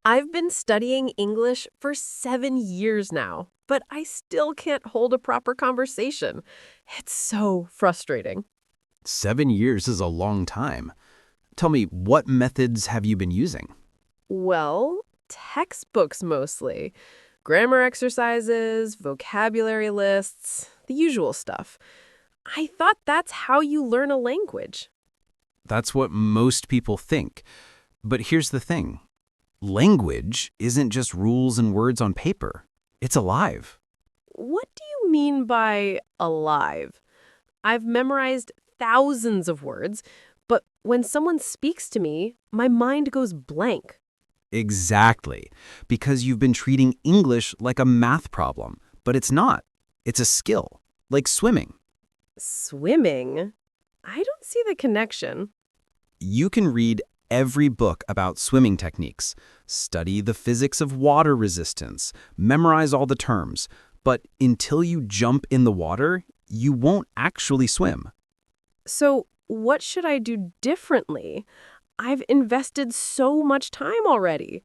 I've been studying English for 7 years now, but I still can't hold a proper conversation. It's so frustrating. 7 years is a long time. Tell me, what methods have you been using? Well, textbooks mostly. Grammar exercises, vocabulary lists, the usual stuff. I thought that's how you learn a language. That's what most people think. But here's the thing. Language isn't just rules and words on paper. It's alive. What do you mean by alive? I've memorized thousands of words, but when someone speaks to me, my mind goes blank. Exactly. Because you've been treating English like a math problem. But it's not. It's a skill. Like swimming. Swimming? I don't see the connection. You can read every book about swimming techniques, study the physics of water resistance, memorize all the terms, but until you jump in the water, you won't actually swim. So, what should I do differently? I've invested so much time already.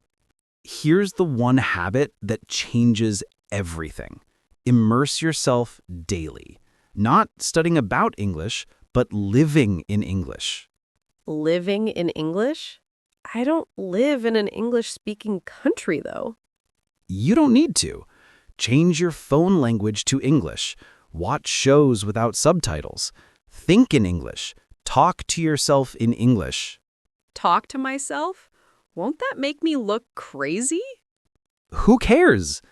Here's the one habit that changes everything. Immerse yourself daily. Not studying about English, but living in English. Living in English? I don't live in an English-speaking country, though. You don't need to. Change your phone language to English. Watch shows without subtitles. Think in English. Talk to yourself in English. Talk to myself? Won't that make me look crazy? Who cares?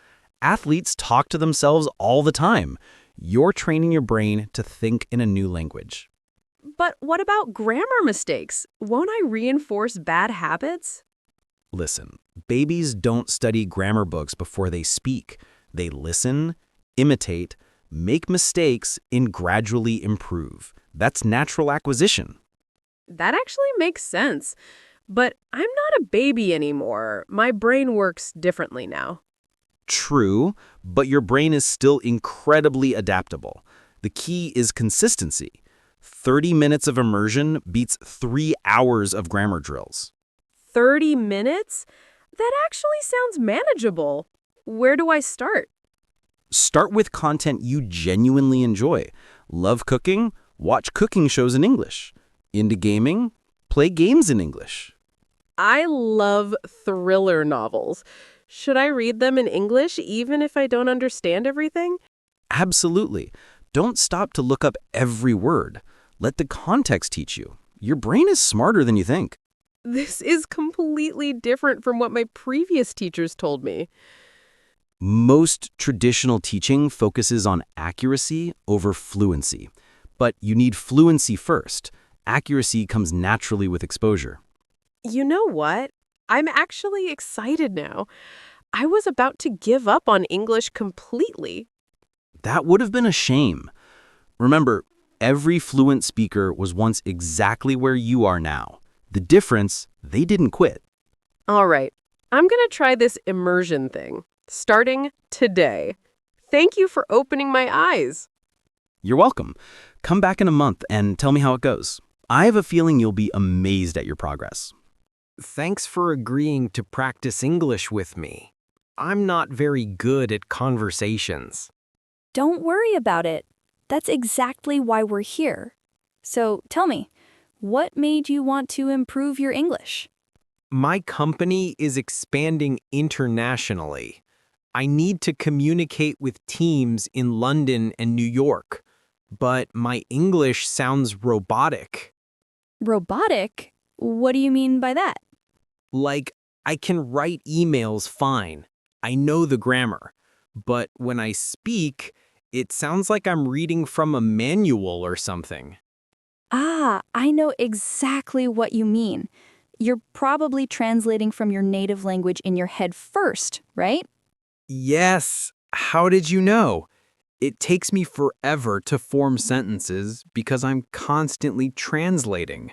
Athletes talk to themselves all the time. You're training your brain to think in a new language. But what about grammar mistakes? Won't I reinforce bad habits? Listen, babies don't study grammar books before they speak. They listen, imitate, make mistakes, and gradually improve. That's natural acquisition. That actually makes sense. But I'm not a baby anymore. My brain works differently now. True, but your brain is still incredibly adaptable. The key is consistency. 30 minutes of immersion beats 3 hours of grammar drills. 30 minutes? That actually sounds manageable. Where do I start? Start with content you genuinely enjoy. Love cooking? Watch cooking shows in English. Into gaming? Play games in English. I love thriller novels. Should I read them in English even if I don't understand everything? Absolutely. Don't stop to look up every word. Let the context teach you. Your brain is smarter than you think. This is completely different from what my previous teachers told me. Most traditional teaching focuses on accuracy over fluency. But you need fluency first. Accuracy comes naturally with exposure. You know what? I'm actually excited now. I was about to give up on English completely. That would have been a shame. Remember, every fluent speaker was once exactly where you are now. The difference, they didn't quit. All right, I'm going to try this immersion thing, starting today. Thank you for opening my eyes. You're welcome. Come back in a month and tell me how it goes. I have a feeling you'll be amazed at your progress. Thanks for agreeing to practice English with me. I'm not very good at conversations. Don't worry about it. That's exactly why we're here. So tell me, what made you want to improve your English? My company is expanding internationally. I need to communicate with teams in London and New York, but my English sounds robotic. Robotic? What do you mean by that? Like, I can write emails fine. I know the grammar. But when I speak, it sounds like I'm reading from a manual or something. Ah, I know exactly what you mean. You're probably translating from your native language in your head first, right? Yes. How did you know? It takes me forever to form sentences because I'm constantly translating.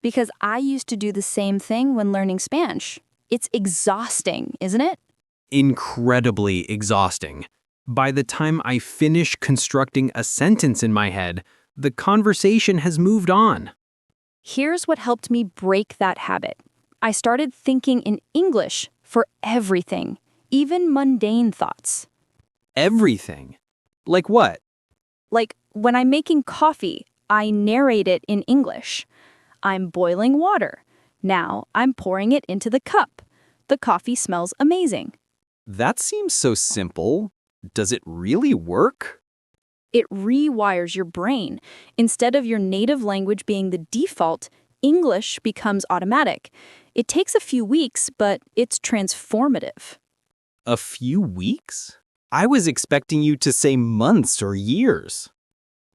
Because I used to do the same thing when learning Spanish. It's exhausting, isn't it? Incredibly exhausting. By the time I finish constructing a sentence in my head, the conversation has moved on. Here's what helped me break that habit. I started thinking in English for everything, even mundane thoughts. Everything. Like what? Like when I'm making coffee, I narrate it in English. I'm boiling water. Now I'm pouring it into the cup. The coffee smells amazing. That seems so simple. Does it really work? It rewires your brain. Instead of your native language being the default, English becomes automatic. It takes a few weeks, but it's transformative. A few weeks? I was expecting you to say months or years.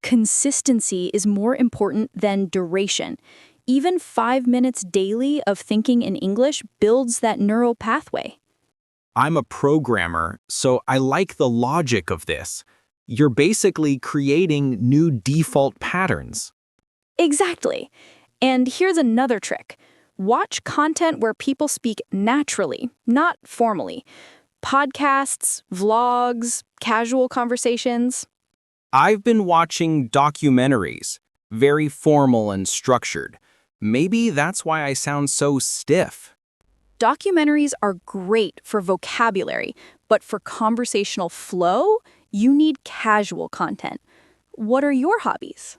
Consistency is more important than duration. Even 5 minutes daily of thinking in English builds that neural pathway. I'm a programmer, so I like the logic of this. You're basically creating new default patterns. Exactly. And here's another trick. Watch content where people speak naturally, not formally. Podcasts, vlogs, casual conversations. I've been watching documentaries, very formal and structured. Maybe that's why I sound so stiff. Documentaries are great for vocabulary, but for conversational flow, you need casual content. What are your hobbies?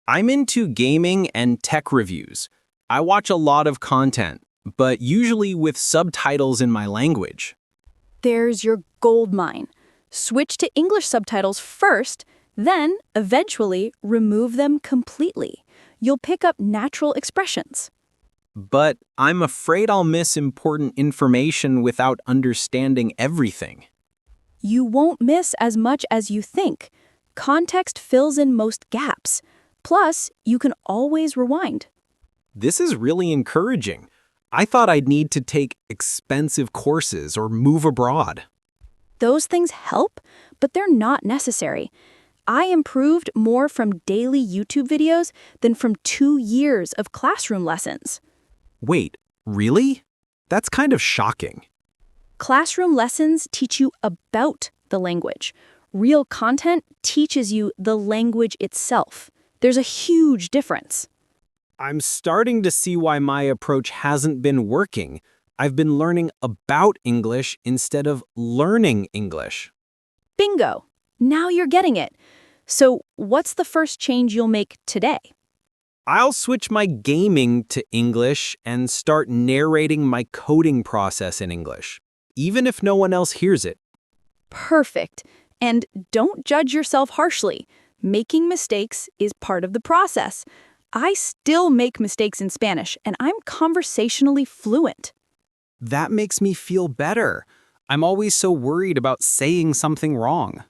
I'm into gaming and tech reviews. I watch a lot of content, but usually with subtitles in my language. There's your gold mine. Switch to English subtitles first, then eventually remove them completely. You'll pick up natural expressions. But I'm afraid I'll miss important information without understanding everything. You won't miss as much as you think. Context fills in most gaps. Plus, you can always rewind. This is really encouraging. I thought I'd need to take expensive courses or move abroad. Those things help, but they're not necessary. I improved more from daily YouTube videos than from 2 years of classroom lessons. Wait, really? That's kind of shocking. Classroom lessons teach you about the language. Real content teaches you the language itself. There's a huge difference. I'm starting to see why my approach hasn't been working. I've been learning about English instead of learning English. Bingo! Now you're getting it. So, what's the first change you'll make today? I'll switch my gaming to English and start narrating my coding process in English, even if no one else hears it. Perfect. And don't judge yourself harshly. Making mistakes is part of the process. I still make mistakes in Spanish, and I'm conversationally fluent. That makes me feel better. I'm always so worried about saying something wrong.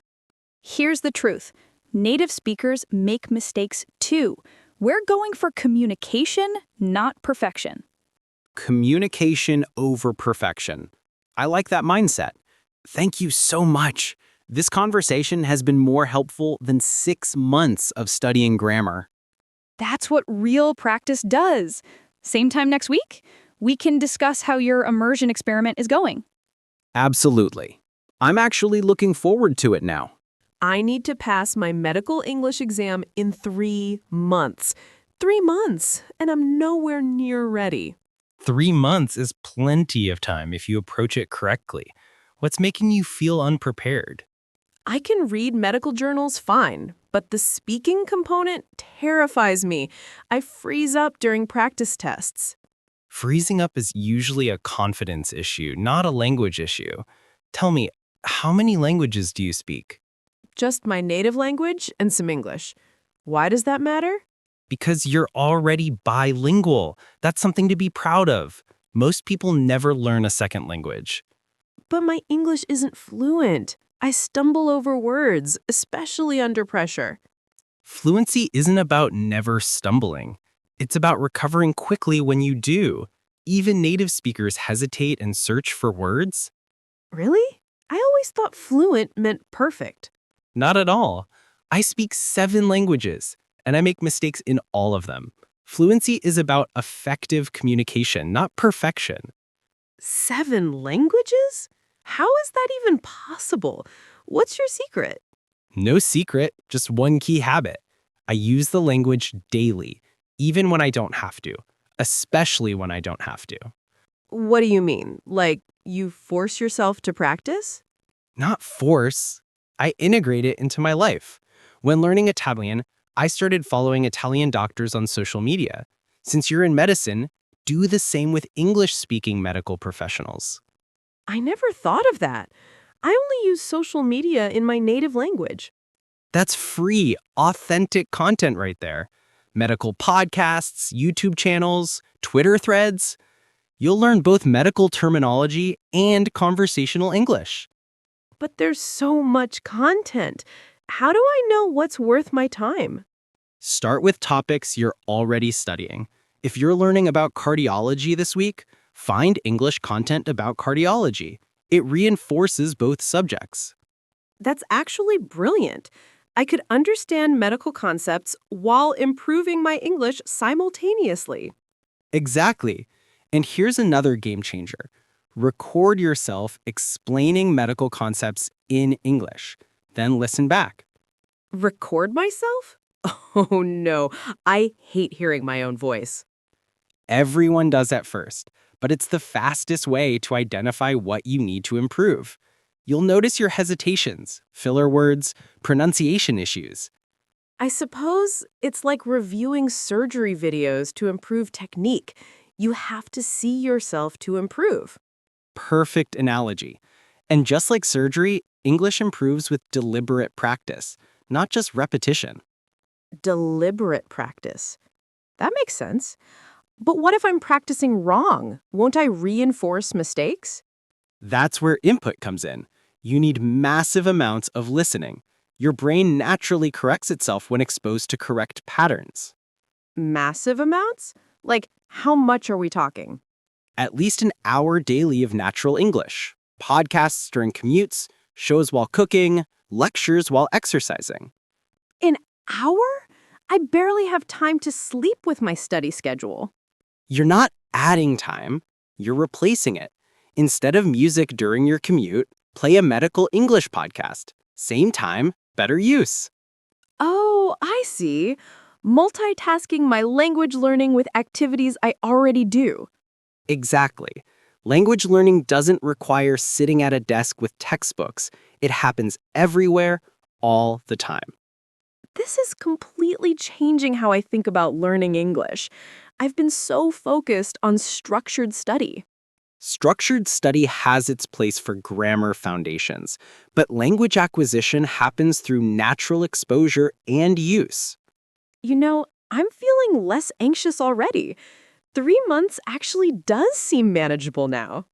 Here's the truth. Native speakers make mistakes too. We're going for communication, not perfection. Communication over perfection. I like that mindset. Thank you so much. This conversation has been more helpful than 6 months of studying grammar. That's what real practice does. Same time next week, we can discuss how your immersion experiment is going. Absolutely. I'm actually looking forward to it now. I need to pass my medical English exam in 3 months. 3 months, and I'm nowhere near ready. 3 months is plenty of time if you approach it correctly. What's making you feel unprepared? I can read medical journals fine, but the speaking component terrifies me. I freeze up during practice tests. Freezing up is usually a confidence issue, not a language issue. Tell me, how many languages do you speak? Just my native language and some English. Why does that matter? Because you're already bilingual. That's something to be proud of. Most people never learn a second language. But my English isn't fluent. I stumble over words, especially under pressure. Fluency isn't about never stumbling. It's about recovering quickly when you do. Even native speakers hesitate and search for words. Really? I always thought fluent meant perfect. Not at all. I speak 7 languages, and I make mistakes in all of them. Fluency is about effective communication, not perfection. 7 languages? How is that even possible? What's your secret? No secret, just one key habit. I use the language daily, even when I don't have to, especially when I don't have to. What do you mean? Like, you force yourself to practice? Not force. I integrate it into my life. When learning Italian, I started following Italian doctors on social media. Since you're in medicine, do the same with English-speaking medical professionals. I never thought of that. I only use social media in my native language. That's free, authentic content right there. Medical podcasts, YouTube channels, Twitter threads. You'll learn both medical terminology and conversational English. But there's so much content. How do I know what's worth my time? Start with topics you're already studying. If you're learning about cardiology this week, find English content about cardiology. It reinforces both subjects. That's actually brilliant. I could understand medical concepts while improving my English simultaneously. Exactly. And here's another game changer. Record yourself explaining medical concepts in English, then listen back. Record myself? Oh no, I hate hearing my own voice. Everyone does at first, but it's the fastest way to identify what you need to improve. You'll notice your hesitations, filler words, pronunciation issues. I suppose it's like reviewing surgery videos to improve technique. You have to see yourself to improve. Perfect analogy. And just like surgery, English improves with deliberate practice, not just repetition. Deliberate practice. That makes sense. But what if I'm practicing wrong? Won't I reinforce mistakes? That's where input comes in. You need massive amounts of listening. Your brain naturally corrects itself when exposed to correct patterns. Massive amounts? Like, how much are we talking? At least an hour daily of natural English. Podcasts during commutes, shows while cooking, lectures while exercising. An hour? I barely have time to sleep with my study schedule. You're not adding time, you're replacing it. Instead of music during your commute, play a medical English podcast. Same time, better use. Oh, I see. Multitasking my language learning with activities I already do. Exactly. Language learning doesn't require sitting at a desk with textbooks. It happens everywhere, all the time. This is completely changing how I think about learning English. I've been so focused on structured study. Structured study has its place for grammar foundations, but language acquisition happens through natural exposure and use. You know, I'm feeling less anxious already. 3 months actually does seem manageable now.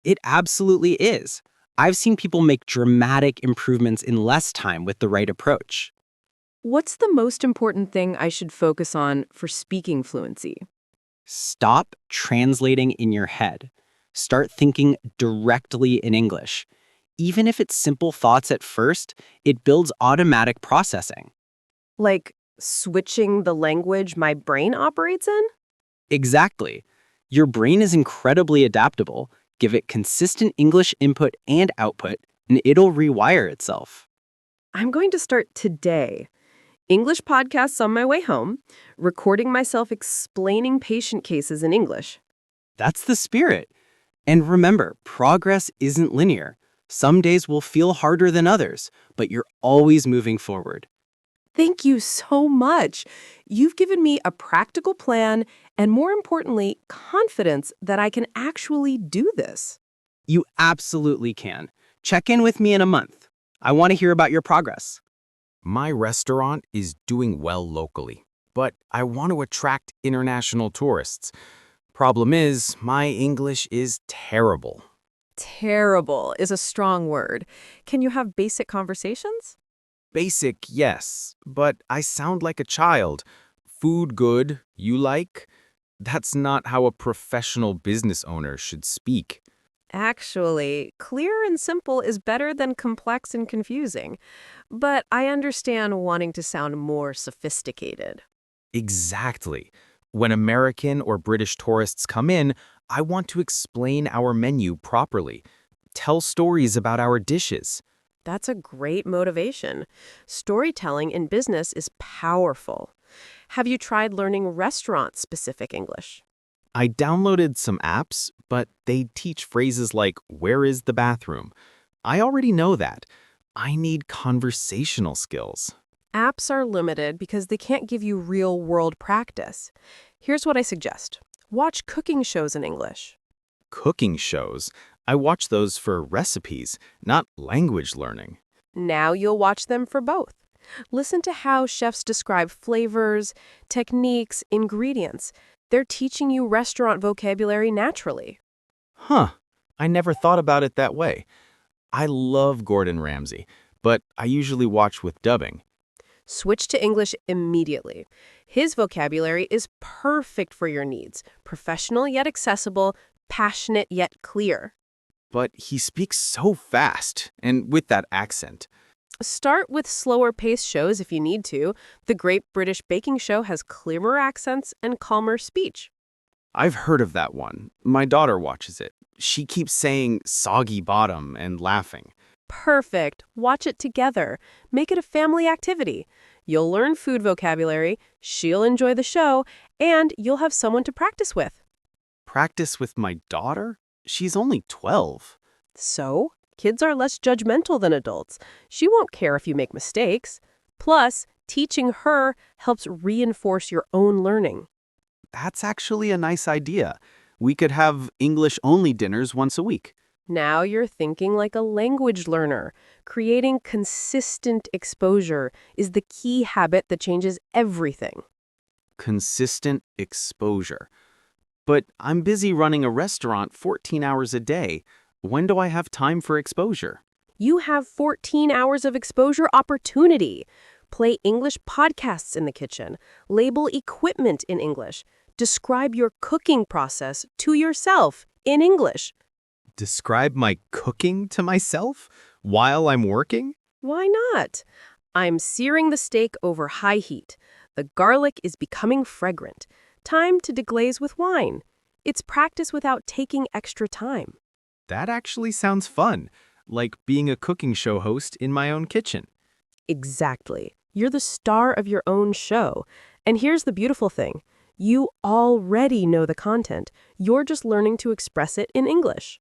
It absolutely is. I've seen people make dramatic improvements in less time with the right approach. What's the most important thing I should focus on for speaking fluency? Stop translating in your head. Start thinking directly in English. Even if it's simple thoughts at first, it builds automatic processing. Like switching the language my brain operates in? Exactly. Your brain is incredibly adaptable. Give it consistent English input and output, and it'll rewire itself. I'm going to start today. English podcasts on my way home, recording myself explaining patient cases in English. That's the spirit. And remember, progress isn't linear. Some days will feel harder than others, but you're always moving forward. Thank you so much. You've given me a practical plan and, more importantly, confidence that I can actually do this. You absolutely can. Check in with me in a month. I want to hear about your progress. My restaurant is doing well locally, but I want to attract international tourists. Problem is, my English is terrible. Terrible is a strong word. Can you have basic conversations? Basic, yes, but I sound like a child. Food good, you like? That's not how a professional business owner should speak. Actually, clear and simple is better than complex and confusing. But I understand wanting to sound more sophisticated. Exactly. When American or British tourists come in, I want to explain our menu properly, tell stories about our dishes. That's a great motivation. Storytelling in business is powerful. Have you tried learning restaurant-specific English? I downloaded some apps, but they teach phrases like, "Where is the bathroom?" I already know that. I need conversational skills. Apps are limited because they can't give you real-world practice. Here's what I suggest. Watch cooking shows in English. Cooking shows. I watch those for recipes, not language learning. Now you'll watch them for both. Listen to how chefs describe flavors, techniques, ingredients. They're teaching you restaurant vocabulary naturally. Huh. I never thought about it that way. I love Gordon Ramsay, but I usually watch with dubbing. Switch to English immediately. His vocabulary is perfect for your needs. Professional yet accessible, passionate yet clear. But he speaks so fast, and with that accent. Start with slower-paced shows if you need to. The Great British Baking Show has clearer accents and calmer speech. I've heard of that one. My daughter watches it. She keeps saying soggy bottom and laughing. Perfect. Watch it together. Make it a family activity. You'll learn food vocabulary, she'll enjoy the show, and you'll have someone to practice with. Practice with my daughter? She's only 12. So, kids are less judgmental than adults. She won't care if you make mistakes. Plus, teaching her helps reinforce your own learning. That's actually a nice idea. We could have English-only dinners once a week. Now you're thinking like a language learner. Creating consistent exposure is the key habit that changes everything. Consistent exposure. But I'm busy running a restaurant 14 hours a day. When do I have time for exposure? You have 14 hours of exposure opportunity. Play English podcasts in the kitchen. Label equipment in English. Describe your cooking process to yourself in English. Describe my cooking to myself while I'm working? Why not? I'm searing the steak over high heat. The garlic is becoming fragrant. Time to deglaze with wine. It's practice without taking extra time. That actually sounds fun, like being a cooking show host in my own kitchen. Exactly. You're the star of your own show. And here's the beautiful thing. You already know the content. You're just learning to express it in English.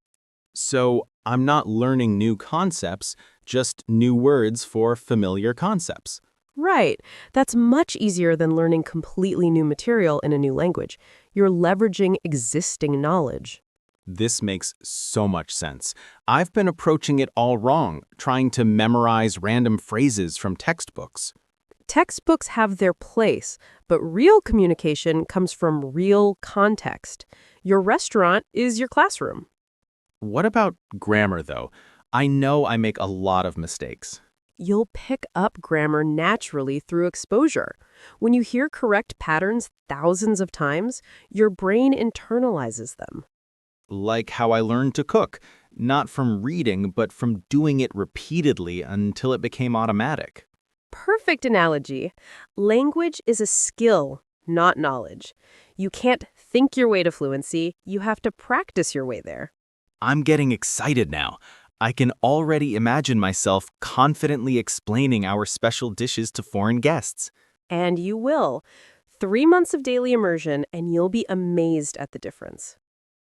So I'm not learning new concepts, just new words for familiar concepts. Right. That's much easier than learning completely new material in a new language. You're leveraging existing knowledge. This makes so much sense. I've been approaching it all wrong, trying to memorize random phrases from textbooks. Textbooks have their place, but real communication comes from real context. Your restaurant is your classroom. What about grammar, though? I know I make a lot of mistakes. You'll pick up grammar naturally through exposure. When you hear correct patterns thousands of times, your brain internalizes them. Like how I learned to cook, not from reading, but from doing it repeatedly until it became automatic. Perfect analogy. Language is a skill, not knowledge. You can't think your way to fluency, you have to practice your way there. I'm getting excited now. I can already imagine myself confidently explaining our special dishes to foreign guests. And you will. 3 months of daily immersion, and you'll be amazed at the difference.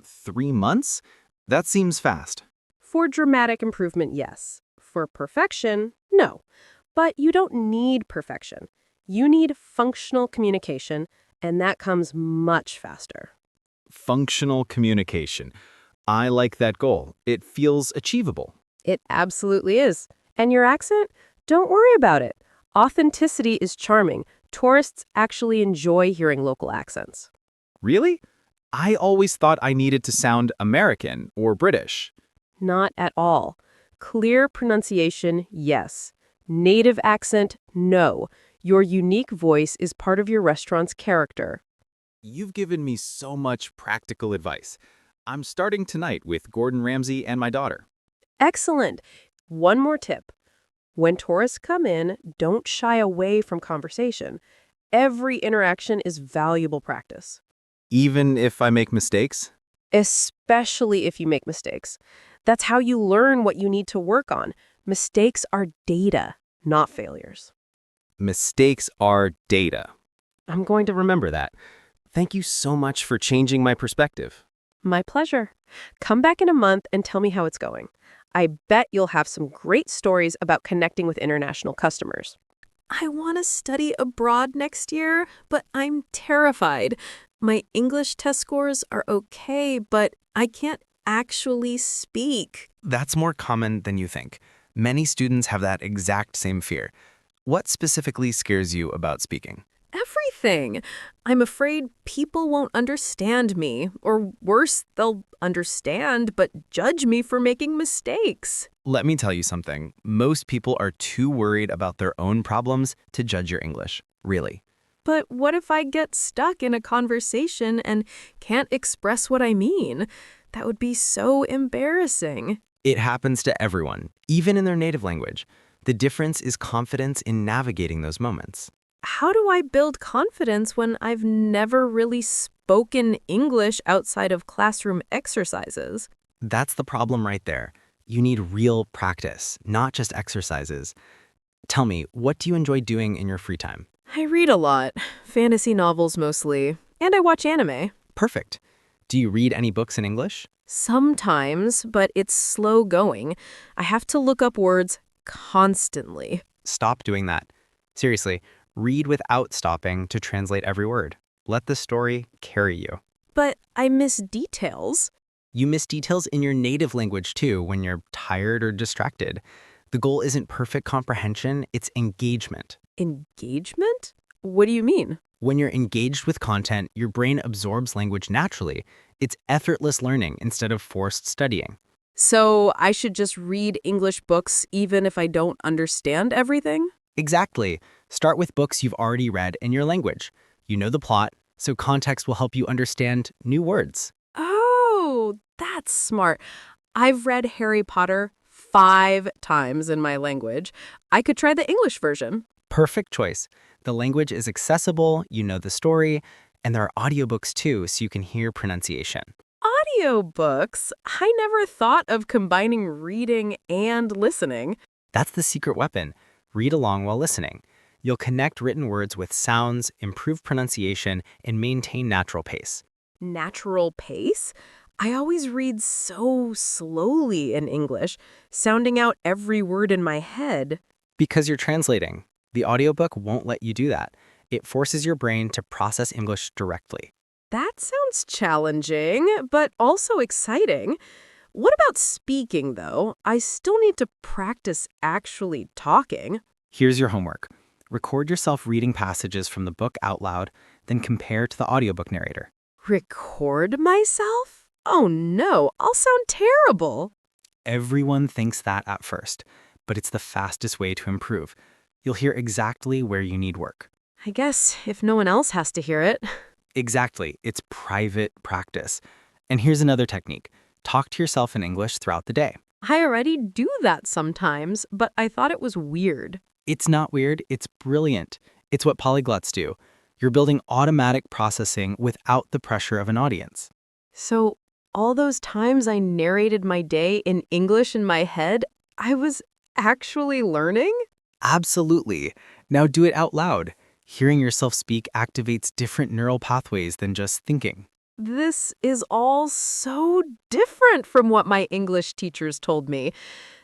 3 months? That seems fast. For dramatic improvement, yes. For perfection, no. But you don't need perfection. You need functional communication, and that comes much faster. Functional communication. I like that goal. It feels achievable. It absolutely is. And your accent? Don't worry about it. Authenticity is charming. Tourists actually enjoy hearing local accents. Really? I always thought I needed to sound American or British. Not at all. Clear pronunciation, yes. Native accent, no. Your unique voice is part of your restaurant's character. You've given me so much practical advice. I'm starting tonight with Gordon Ramsay and my daughter. Excellent. One more tip. When tourists come in, don't shy away from conversation. Every interaction is valuable practice. Even if I make mistakes? Especially if you make mistakes. That's how you learn what you need to work on. Mistakes are data, not failures. Mistakes are data. I'm going to remember that. Thank you so much for changing my perspective. My pleasure. Come back in a month and tell me how it's going. I bet you'll have some great stories about connecting with international customers. I want to study abroad next year, but I'm terrified. My English test scores are okay, but I can't actually speak. That's more common than you think. Many students have that exact same fear. What specifically scares you about speaking? Everything. I'm afraid people won't understand me, or worse, they'll understand but judge me for making mistakes. Let me tell you something. Most people are too worried about their own problems to judge your English. Really. But what if I get stuck in a conversation and can't express what I mean? That would be so embarrassing. It happens to everyone, even in their native language. The difference is confidence in navigating those moments. How do I build confidence when I've never really spoken English outside of classroom exercises? That's the problem right there. You need real practice, not just exercises. Tell me, what do you enjoy doing in your free time? I read a lot, fantasy novels mostly, and I watch anime. Perfect. Do you read any books in English? Sometimes, but it's slow going. I have to look up words constantly. Stop doing that. Seriously, read without stopping to translate every word. Let the story carry you. But I miss details. You miss details in your native language too when you're tired or distracted. The goal isn't perfect comprehension, it's engagement. Engagement? What do you mean? When you're engaged with content, your brain absorbs language naturally. It's effortless learning instead of forced studying. So I should just read English books even if I don't understand everything? Exactly. Start with books you've already read in your language. You know the plot, so context will help you understand new words. Oh, that's smart. I've read Harry Potter 5 times in my language. I could try the English version. Perfect choice. The language is accessible, you know the story, and there are audiobooks too, so you can hear pronunciation. Audiobooks? I never thought of combining reading and listening. That's the secret weapon. Read along while listening. You'll connect written words with sounds, improve pronunciation, and maintain natural pace. Natural pace? I always read so slowly in English, sounding out every word in my head. Because you're translating. The audiobook won't let you do that. It forces your brain to process English directly. That sounds challenging, but also exciting. What about speaking, though? I still need to practice actually talking. Here's your homework. Record yourself reading passages from the book out loud, then compare to the audiobook narrator. Record myself? Oh no, I'll sound terrible. Everyone thinks that at first, but it's the fastest way to improve. You'll hear exactly where you need work. I guess if no one else has to hear it. Exactly. It's private practice. And here's another technique. Talk to yourself in English throughout the day. I already do that sometimes, but I thought it was weird. It's not weird, it's brilliant. It's what polyglots do. You're building automatic processing without the pressure of an audience. So all those times I narrated my day in English in my head, I was actually learning? Absolutely. Now do it out loud. Hearing yourself speak activates different neural pathways than just thinking. This is all so different from what my English teachers told me.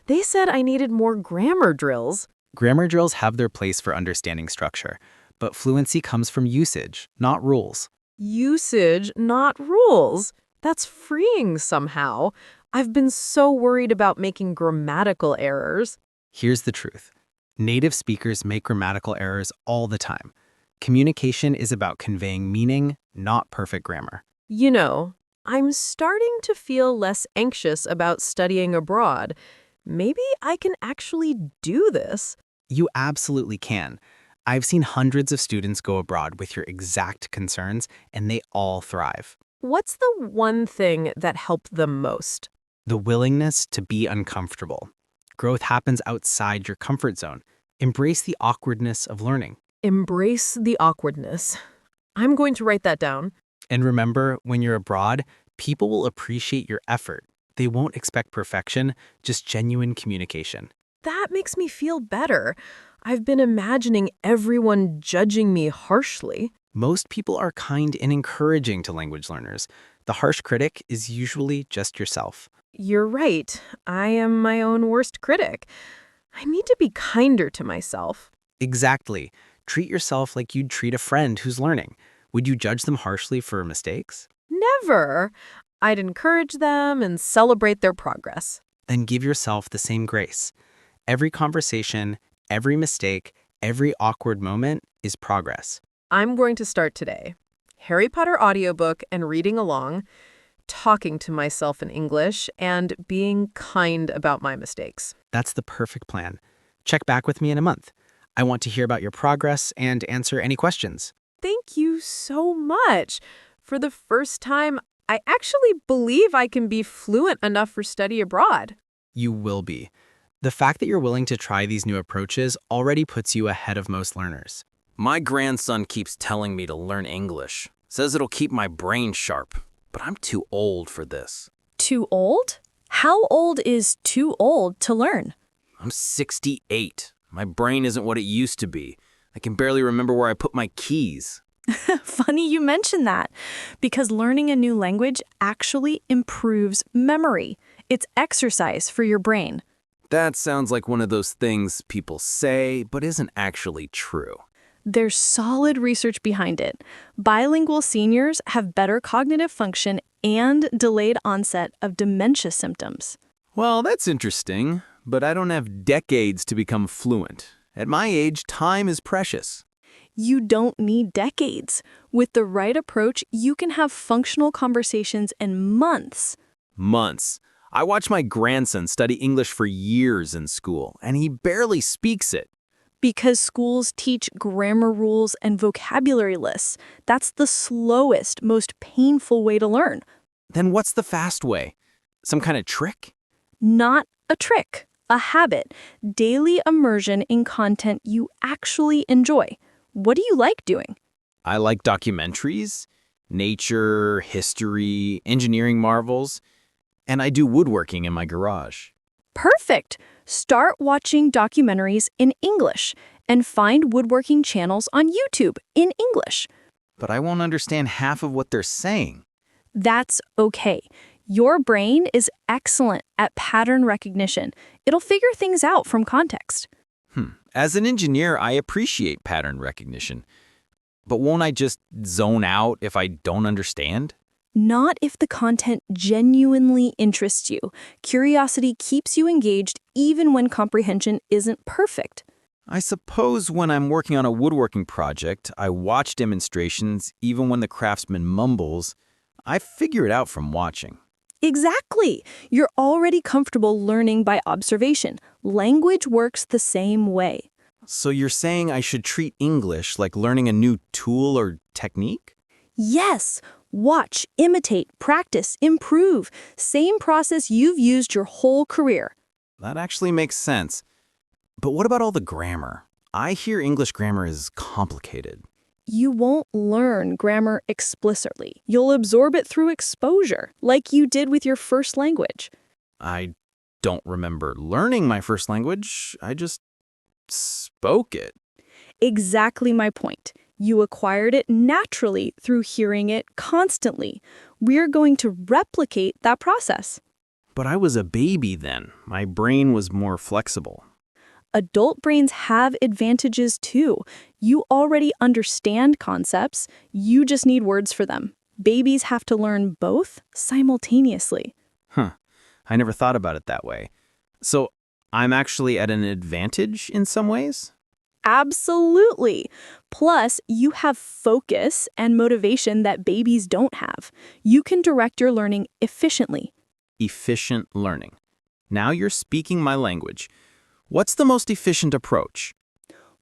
They said I needed more grammar drills. Grammar drills have their place for understanding structure, but fluency comes from usage, not rules. Usage, not rules. That's freeing somehow. I've been so worried about making grammatical errors. Here's the truth. Native speakers make grammatical errors all the time. Communication is about conveying meaning, not perfect grammar. You know, I'm starting to feel less anxious about studying abroad. Maybe I can actually do this. You absolutely can. I've seen hundreds of students go abroad with your exact concerns, and they all thrive. What's the one thing that helped them most? The willingness to be uncomfortable. Growth happens outside your comfort zone. Embrace the awkwardness of learning. Embrace the awkwardness. I'm going to write that down. And remember, when you're abroad, people will appreciate your effort. They won't expect perfection, just genuine communication. That makes me feel better. I've been imagining everyone judging me harshly. Most people are kind and encouraging to language learners. The harsh critic is usually just yourself. You're right. I am my own worst critic. I need to be kinder to myself. Exactly. Treat yourself like you'd treat a friend who's learning. Would you judge them harshly for mistakes? Never. I'd encourage them and celebrate their progress. Then give yourself the same grace. Every conversation, every mistake, every awkward moment is progress. I'm going to start today. Harry Potter audiobook and reading along, talking to myself in English, and being kind about my mistakes. That's the perfect plan. Check back with me in a month. I want to hear about your progress and answer any questions. Thank you so much. For the first time, I actually believe I can be fluent enough for study abroad. You will be. The fact that you're willing to try these new approaches already puts you ahead of most learners. My grandson keeps telling me to learn English. Says it'll keep my brain sharp. But I'm too old for this. Too old? How old is too old to learn? I'm 68. My brain isn't what it used to be. I can barely remember where I put my keys. Funny you mention that, because learning a new language actually improves memory. It's exercise for your brain. That sounds like one of those things people say, but isn't actually true. There's solid research behind it. Bilingual seniors have better cognitive function and delayed onset of dementia symptoms. Well, that's interesting, but I don't have decades to become fluent. At my age, time is precious. You don't need decades. With the right approach, you can have functional conversations in months. Months. I watched my grandson study English for years in school, and he barely speaks it. Because schools teach grammar rules and vocabulary lists. That's the slowest, most painful way to learn. Then what's the fast way? Some kind of trick? Not a trick, a habit. Daily immersion in content you actually enjoy. What do you like doing? I like documentaries, nature, history, engineering marvels, and I do woodworking in my garage. Perfect! Start watching documentaries in English and find woodworking channels on YouTube in English. But I won't understand half of what they're saying. That's okay. Your brain is excellent at pattern recognition. It'll figure things out from context. As an engineer, I appreciate pattern recognition. But won't I just zone out if I don't understand? Not if the content genuinely interests you. Curiosity keeps you engaged even when comprehension isn't perfect. I suppose when I'm working on a woodworking project, I watch demonstrations even when the craftsman mumbles. I figure it out from watching. Exactly. You're already comfortable learning by observation. Language works the same way. So you're saying I should treat English like learning a new tool or technique? Yes. Watch, imitate, practice, improve. Same process you've used your whole career. That actually makes sense. But what about all the grammar? I hear English grammar is complicated. You won't learn grammar explicitly. You'll absorb it through exposure, like you did with your first language. I don't remember learning my first language. I just spoke it. Exactly my point. You acquired it naturally through hearing it constantly. We're going to replicate that process. But I was a baby then. My brain was more flexible. Adult brains have advantages too. You already understand concepts, you just need words for them. Babies have to learn both simultaneously. I never thought about it that way. So I'm actually at an advantage in some ways? Absolutely. Plus, you have focus and motivation that babies don't have. You can direct your learning efficiently. Efficient learning. Now you're speaking my language. What's the most efficient approach?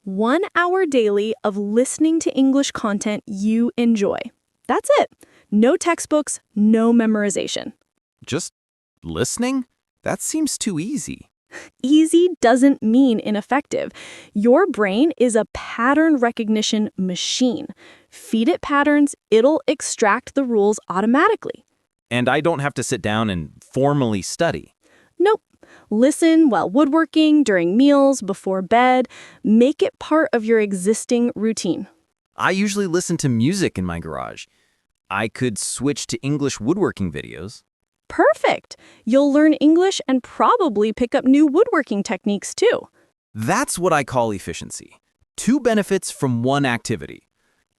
1 hour daily of listening to English content you enjoy. That's it. No textbooks, no memorization. Just listening? That seems too easy. Easy doesn't mean ineffective. Your brain is a pattern recognition machine. Feed it patterns, it'll extract the rules automatically. And I don't have to sit down and formally study. Nope. Listen while woodworking, during meals, before bed. Make it part of your existing routine. I usually listen to music in my garage. I could switch to English woodworking videos. Perfect! You'll learn English and probably pick up new woodworking techniques too. That's what I call efficiency. 2 benefits from one activity.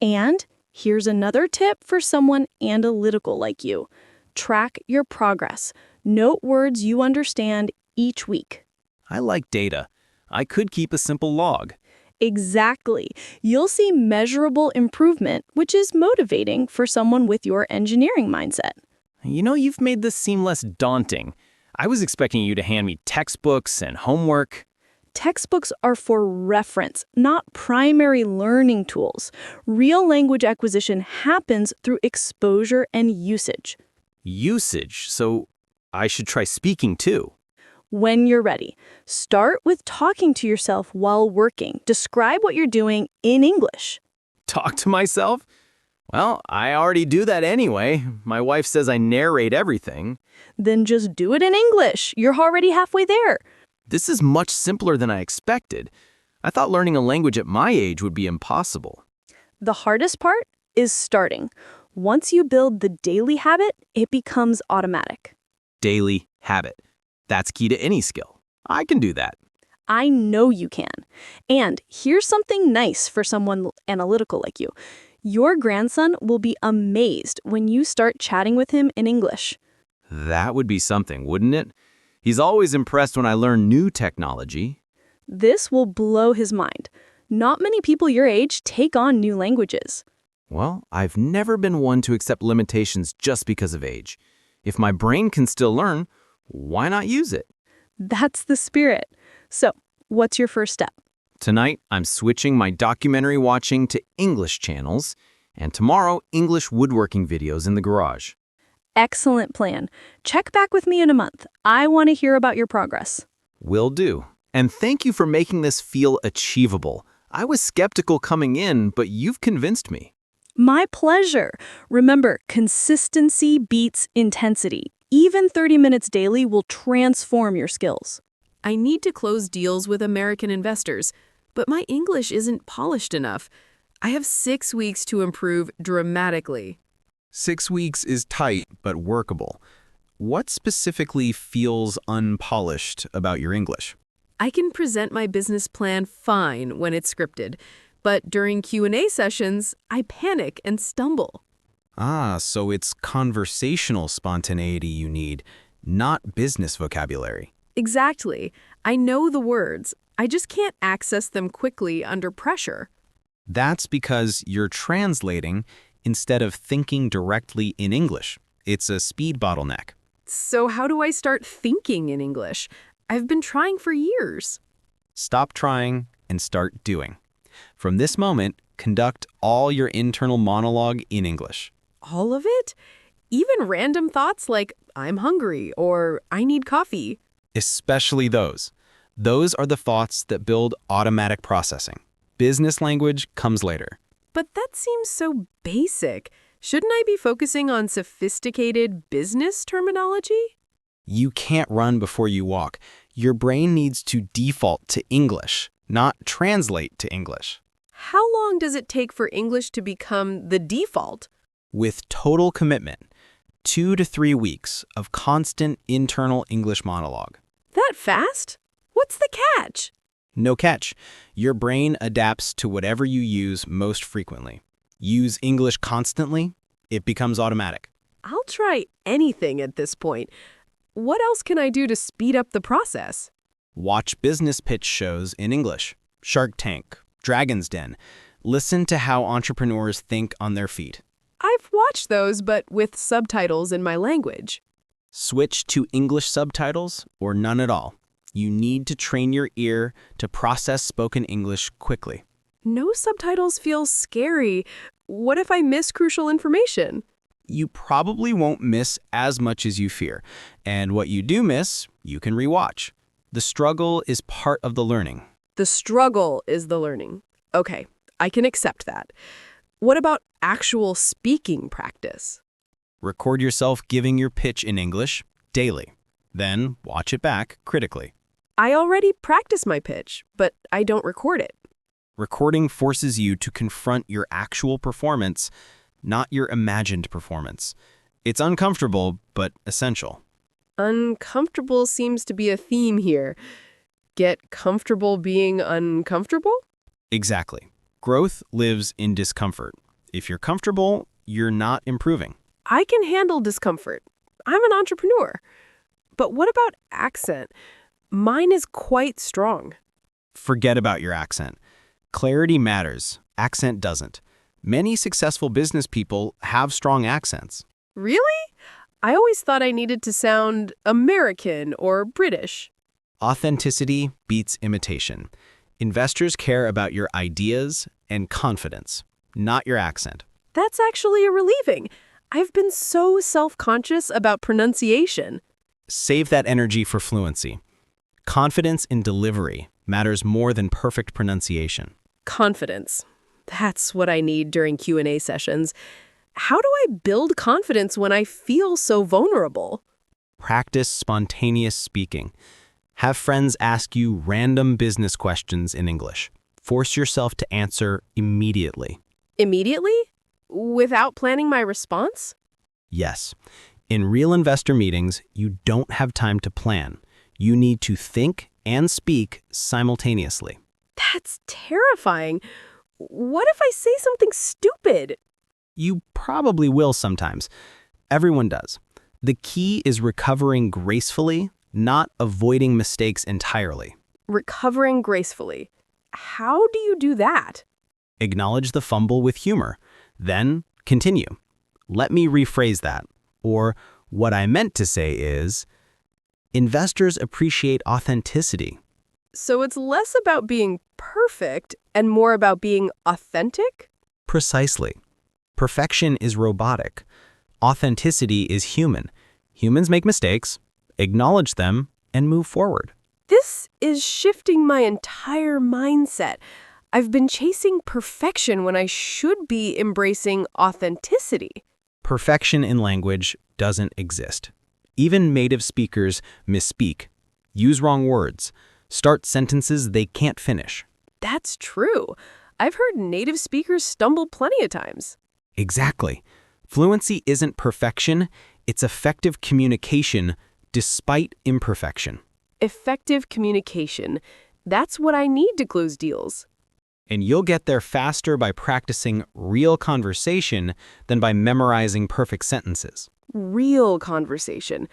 And here's another tip for someone analytical like you. Track your progress. Note words you understand each week. I like data. I could keep a simple log. Exactly. You'll see measurable improvement, which is motivating for someone with your engineering mindset. You've made this seem less daunting. I was expecting you to hand me textbooks and homework. Textbooks are for reference, not primary learning tools. Real language acquisition happens through exposure and usage. Usage, so I should try speaking too. When you're ready, start with talking to yourself while working. Describe what you're doing in English. Talk to myself? Well, I already do that anyway. My wife says I narrate everything. Then just do it in English. You're already halfway there. This is much simpler than I expected. I thought learning a language at my age would be impossible. The hardest part is starting. Once you build the daily habit, it becomes automatic. Daily habit. That's key to any skill. I can do that. I know you can. And here's something nice for someone analytical like you. Your grandson will be amazed when you start chatting with him in English. That would be something, wouldn't it? He's always impressed when I learn new technology. This will blow his mind. Not many people your age take on new languages. Well, I've never been one to accept limitations just because of age. If my brain can still learn, why not use it? That's the spirit. So, what's your first step? Tonight, I'm switching my documentary watching to English channels, and tomorrow, English woodworking videos in the garage. Excellent plan. Check back with me in a month. I want to hear about your progress. Will do. And thank you for making this feel achievable. I was skeptical coming in, but you've convinced me. My pleasure. Remember, consistency beats intensity. Even 30 minutes daily will transform your skills. I need to close deals with American investors, but my English isn't polished enough. I have 6 weeks to improve dramatically. 6 weeks is tight, but workable. What specifically feels unpolished about your English? I can present my business plan fine when it's scripted, but during Q&A sessions, I panic and stumble. Ah, so it's conversational spontaneity you need, not business vocabulary. Exactly. I know the words. I just can't access them quickly under pressure. That's because you're translating instead of thinking directly in English. It's a speed bottleneck. So how do I start thinking in English? I've been trying for years. Stop trying and start doing. From this moment, conduct all your internal monologue in English. All of it? Even random thoughts like, I'm hungry or I need coffee. Especially those. Those are the thoughts that build automatic processing. Business language comes later. But that seems so basic. Shouldn't I be focusing on sophisticated business terminology? You can't run before you walk. Your brain needs to default to English, not translate to English. How long does it take for English to become the default? With total commitment, 2 to 3 weeks of constant internal English monologue. That fast? What's the catch? No catch. Your brain adapts to whatever you use most frequently. Use English constantly, it becomes automatic. I'll try anything at this point. What else can I do to speed up the process? Watch business pitch shows in English. Shark Tank, Dragon's Den. Listen to how entrepreneurs think on their feet. I've watched those, but with subtitles in my language. Switch to English subtitles or none at all. You need to train your ear to process spoken English quickly. No subtitles feel scary. What if I miss crucial information? You probably won't miss as much as you fear. And what you do miss, you can rewatch. The struggle is part of the learning. The struggle is the learning. Okay, I can accept that. What about actual speaking practice? Record yourself giving your pitch in English daily. Then watch it back critically. I already practice my pitch, but I don't record it. Recording forces you to confront your actual performance, not your imagined performance. It's uncomfortable, but essential. Uncomfortable seems to be a theme here. Get comfortable being uncomfortable? Exactly. Growth lives in discomfort. If you're comfortable, you're not improving. I can handle discomfort. I'm an entrepreneur. But what about accent? Mine is quite strong. Forget about your accent. Clarity matters. Accent doesn't. Many successful business people have strong accents. Really? I always thought I needed to sound American or British. Authenticity beats imitation. Investors care about your ideas and confidence, not your accent. That's actually relieving. I've been so self-conscious about pronunciation. Save that energy for fluency. Confidence in delivery matters more than perfect pronunciation. Confidence. That's what I need during Q&A sessions. How do I build confidence when I feel so vulnerable? Practice spontaneous speaking. Have friends ask you random business questions in English. Force yourself to answer immediately. Immediately? Without planning my response? Yes. In real investor meetings, you don't have time to plan. You need to think and speak simultaneously. That's terrifying. What if I say something stupid? You probably will sometimes. Everyone does. The key is recovering gracefully, not avoiding mistakes entirely. Recovering gracefully. How do you do that? Acknowledge the fumble with humor. Then continue. Let me rephrase that. Or what I meant to say is, investors appreciate authenticity. So it's less about being perfect and more about being authentic? Precisely. Perfection is robotic. Authenticity is human. Humans make mistakes, acknowledge them, and move forward. This is shifting my entire mindset. I've been chasing perfection when I should be embracing authenticity. Perfection in language doesn't exist. Even native speakers misspeak, use wrong words, start sentences they can't finish. That's true. I've heard native speakers stumble plenty of times. Exactly. Fluency isn't perfection, it's effective communication despite imperfection. Effective communication. That's what I need to close deals. And you'll get there faster by practicing real conversation than by memorizing perfect sentences. Real conversation.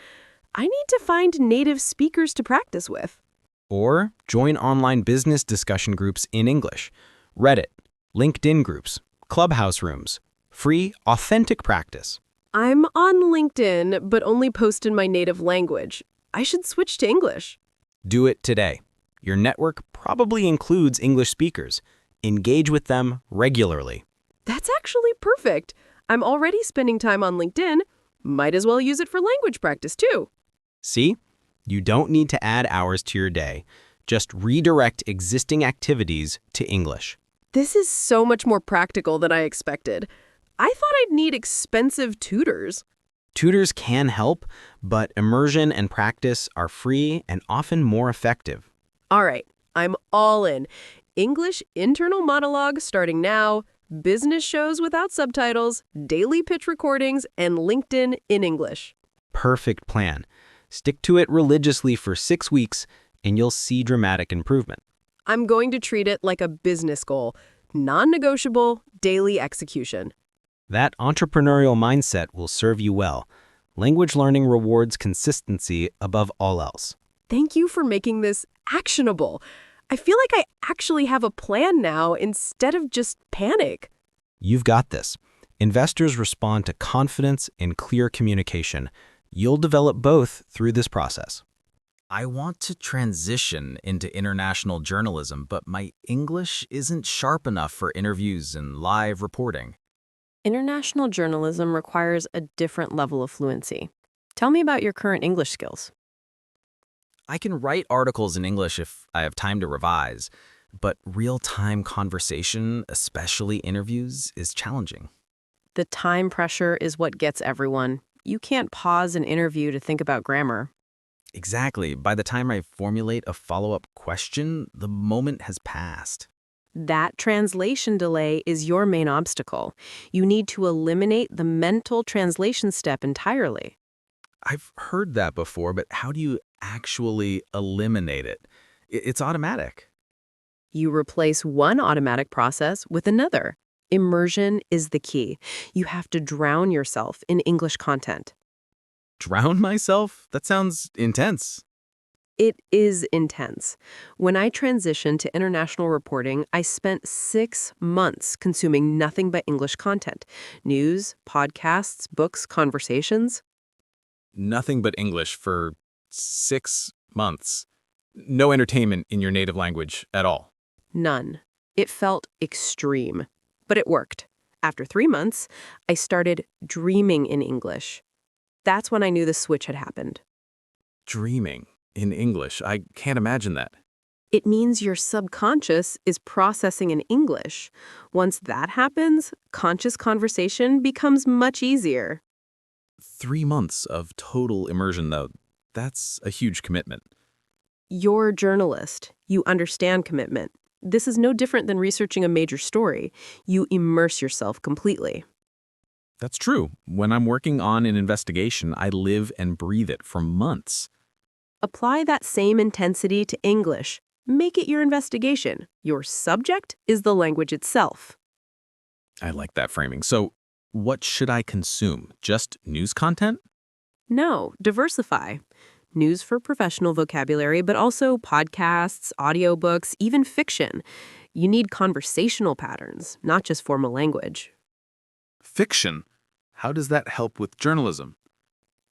I need to find native speakers to practice with. Or join online business discussion groups in English, Reddit, LinkedIn groups, Clubhouse rooms. Free, authentic practice. I'm on LinkedIn, but only post in my native language. I should switch to English. Do it today. Your network probably includes English speakers. Engage with them regularly. That's actually perfect. I'm already spending time on LinkedIn. Might as well use it for language practice, too. See? You don't need to add hours to your day. Just redirect existing activities to English. This is so much more practical than I expected. I thought I'd need expensive tutors. Tutors can help, but immersion and practice are free and often more effective. All right, I'm all in. English internal monologue starting now, business shows without subtitles, daily pitch recordings, and LinkedIn in English. Perfect plan. Stick to it religiously for 6 weeks, and you'll see dramatic improvement. I'm going to treat it like a business goal, non-negotiable, daily execution. That entrepreneurial mindset will serve you well. Language learning rewards consistency above all else. Thank you for making this actionable. I feel like I actually have a plan now instead of just panic. You've got this. Investors respond to confidence and clear communication. You'll develop both through this process. I want to transition into international journalism, but my English isn't sharp enough for interviews and live reporting. International journalism requires a different level of fluency. Tell me about your current English skills. I can write articles in English if I have time to revise, but real-time conversation, especially interviews, is challenging. The time pressure is what gets everyone. You can't pause an interview to think about grammar. Exactly. By the time I formulate a follow-up question, the moment has passed. That translation delay is your main obstacle. You need to eliminate the mental translation step entirely. I've heard that before, but how do you actually eliminate it? It's automatic. You replace one automatic process with another. Immersion is the key. You have to drown yourself in English content. Drown myself? That sounds intense. It is intense. When I transitioned to international reporting, I spent 6 months consuming nothing but English content. News, podcasts, books, conversations. Nothing but English for 6 months. No entertainment in your native language at all. None. It felt extreme, but it worked. After 3 months, I started dreaming in English. That's when I knew the switch had happened. Dreaming in English. I can't imagine that. It means your subconscious is processing in English. Once that happens, conscious conversation becomes much easier. 3 months of total immersion, though. That's a huge commitment. You're a journalist. You understand commitment. This is no different than researching a major story. You immerse yourself completely. That's true. When I'm working on an investigation, I live and breathe it for months. Apply that same intensity to English. Make it your investigation. Your subject is the language itself. I like that framing. So, what should I consume? Just news content? No, diversify. News for professional vocabulary, but also podcasts, audiobooks, even fiction. You need conversational patterns, not just formal language. Fiction. How does that help with journalism?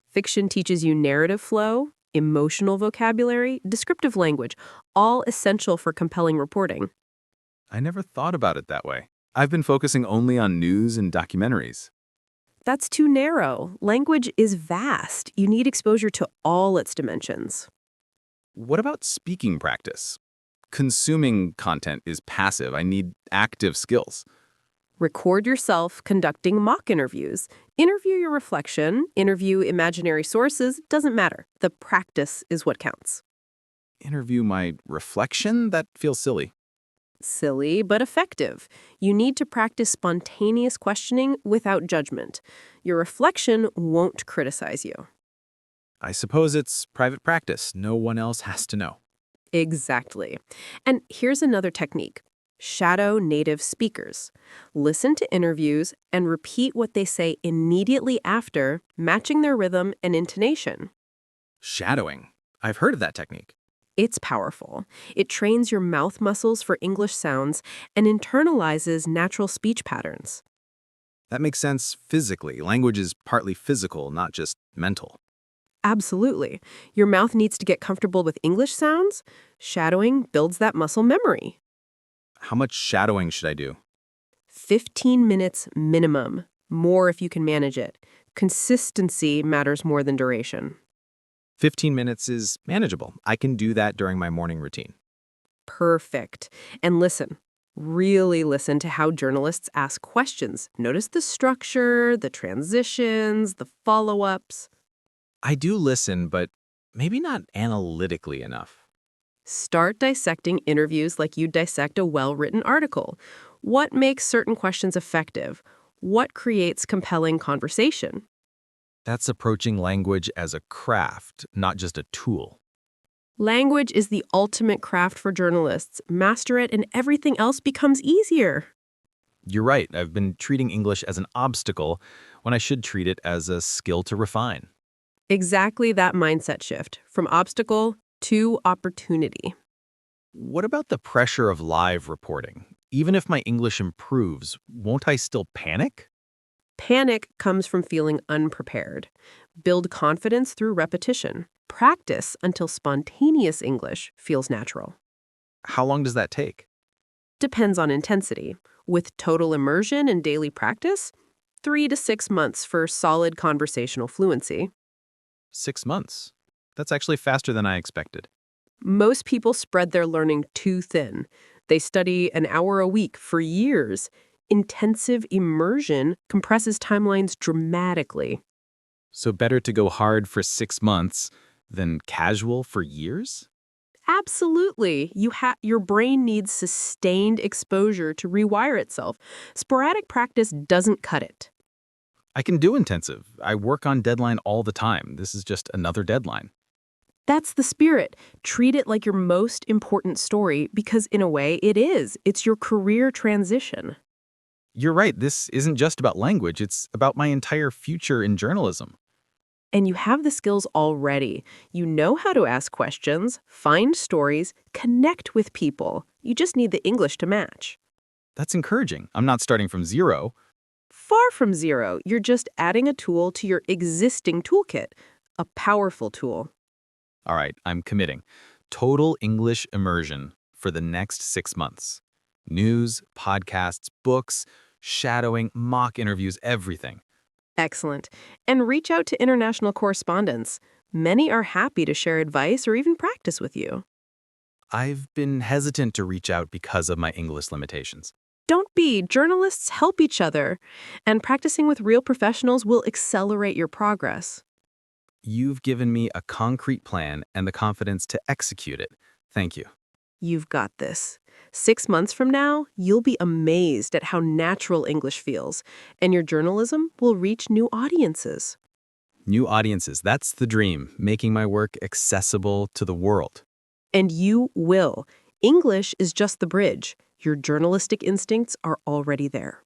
Fiction teaches you narrative flow, emotional vocabulary, descriptive language, all essential for compelling reporting. I never thought about it that way. I've been focusing only on news and documentaries. That's too narrow. Language is vast. You need exposure to all its dimensions. What about speaking practice? Consuming content is passive. I need active skills. Record yourself conducting mock interviews. Interview your reflection, interview imaginary sources, doesn't matter. The practice is what counts. Interview my reflection? That feels silly. Silly, but effective. You need to practice spontaneous questioning without judgment. Your reflection won't criticize you. I suppose it's private practice. No one else has to know. Exactly. And here's another technique. Shadow native speakers. Listen to interviews and repeat what they say immediately after, matching their rhythm and intonation. Shadowing. I've heard of that technique. It's powerful. It trains your mouth muscles for English sounds and internalizes natural speech patterns. That makes sense physically. Language is partly physical, not just mental. Absolutely. Your mouth needs to get comfortable with English sounds. Shadowing builds that muscle memory. How much shadowing should I do? 15 minutes minimum. More if you can manage it. Consistency matters more than duration. 15 minutes is manageable. I can do that during my morning routine. Perfect. And listen. Really listen to how journalists ask questions. Notice the structure, the transitions, the follow-ups. I do listen, but maybe not analytically enough. Start dissecting interviews like you'd dissect a well-written article. What makes certain questions effective? What creates compelling conversation? That's approaching language as a craft, not just a tool. Language is the ultimate craft for journalists. Master it and everything else becomes easier. You're right. I've been treating English as an obstacle when I should treat it as a skill to refine. Exactly that mindset shift, from obstacle to opportunity. What about the pressure of live reporting? Even if my English improves, won't I still panic? Panic comes from feeling unprepared. Build confidence through repetition. Practice until spontaneous English feels natural. How long does that take? Depends on intensity. With total immersion and daily practice, 3 to 6 months for solid conversational fluency. 6 months. That's actually faster than I expected. Most people spread their learning too thin. They study an hour a week for years. Intensive immersion compresses timelines dramatically. So better to go hard for 6 months than casual for years? Absolutely. Your brain needs sustained exposure to rewire itself. Sporadic practice doesn't cut it. I can do intensive. I work on deadline all the time. This is just another deadline. That's the spirit. Treat it like your most important story because, in a way, it is. It's your career transition. You're right, this isn't just about language, it's about my entire future in journalism. And you have the skills already. You know how to ask questions, find stories, connect with people. You just need the English to match. That's encouraging. I'm not starting from zero. Far from zero, you're just adding a tool to your existing toolkit, a powerful tool. All right, I'm committing. Total English immersion for the next 6 months. News, podcasts, books, shadowing, mock interviews, everything. Excellent. And reach out to international correspondents. Many are happy to share advice or even practice with you. I've been hesitant to reach out because of my English limitations. Don't be. Journalists help each other. And practicing with real professionals will accelerate your progress. You've given me a concrete plan and the confidence to execute it. Thank you. You've got this. 6 months from now, you'll be amazed at how natural English feels, and your journalism will reach new audiences. New audiences, that's the dream, making my work accessible to the world. And you will. English is just the bridge. Your journalistic instincts are already there.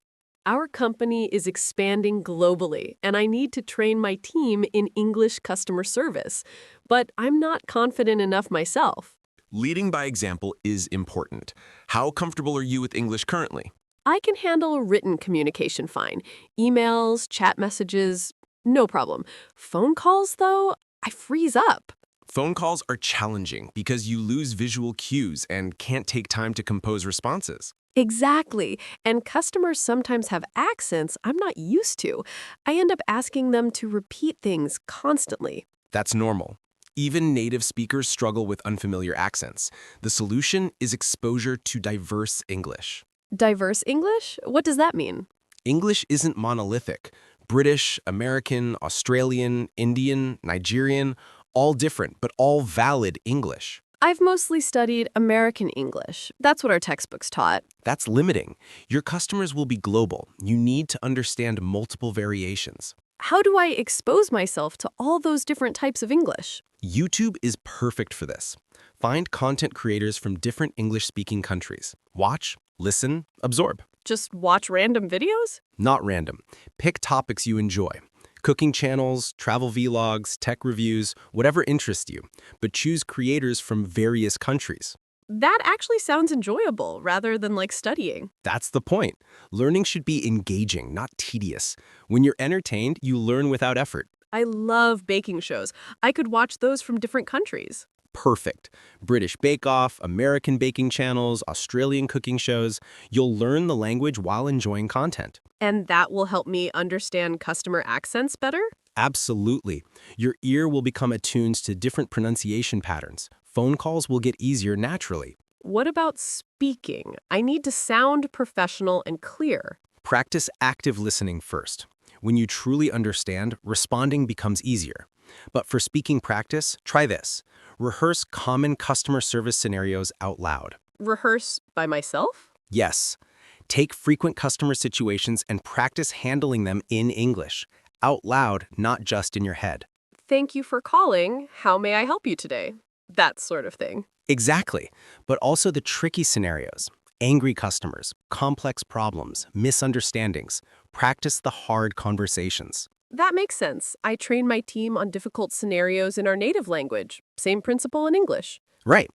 Our company is expanding globally, and I need to train my team in English customer service. But I'm not confident enough myself. Leading by example is important. How comfortable are you with English currently? I can handle written communication fine. Emails, chat messages, no problem. Phone calls, though, I freeze up. Phone calls are challenging because you lose visual cues and can't take time to compose responses. Exactly. And customers sometimes have accents I'm not used to. I end up asking them to repeat things constantly. That's normal. Even native speakers struggle with unfamiliar accents. The solution is exposure to diverse English. Diverse English? What does that mean? English isn't monolithic. British, American, Australian, Indian, Nigerian, all different, but all valid English. I've mostly studied American English. That's what our textbooks taught. That's limiting. Your customers will be global. You need to understand multiple variations. How do I expose myself to all those different types of English? YouTube is perfect for this. Find content creators from different English-speaking countries. Watch, listen, absorb. Just watch random videos? Not random. Pick topics you enjoy. Cooking channels, travel vlogs, tech reviews, whatever interests you. But choose creators from various countries. That actually sounds enjoyable rather than like studying. That's the point. Learning should be engaging, not tedious. When you're entertained, you learn without effort. I love baking shows. I could watch those from different countries. Perfect. British Bake Off, American baking channels, Australian cooking shows. You'll learn the language while enjoying content. And that will help me understand customer accents better? Absolutely. Your ear will become attuned to different pronunciation patterns. Phone calls will get easier naturally. What about speaking? I need to sound professional and clear. Practice active listening first. When you truly understand, responding becomes easier. But for speaking practice, try this. Rehearse common customer service scenarios out loud. Rehearse by myself? Yes. Take frequent customer situations and practice handling them in English, out loud, not just in your head. Thank you for calling. How may I help you today? That sort of thing. Exactly. But also the tricky scenarios. Angry customers, complex problems, misunderstandings. Practice the hard conversations. That makes sense. I train my team on difficult scenarios in our native language. Same principle in English. Right.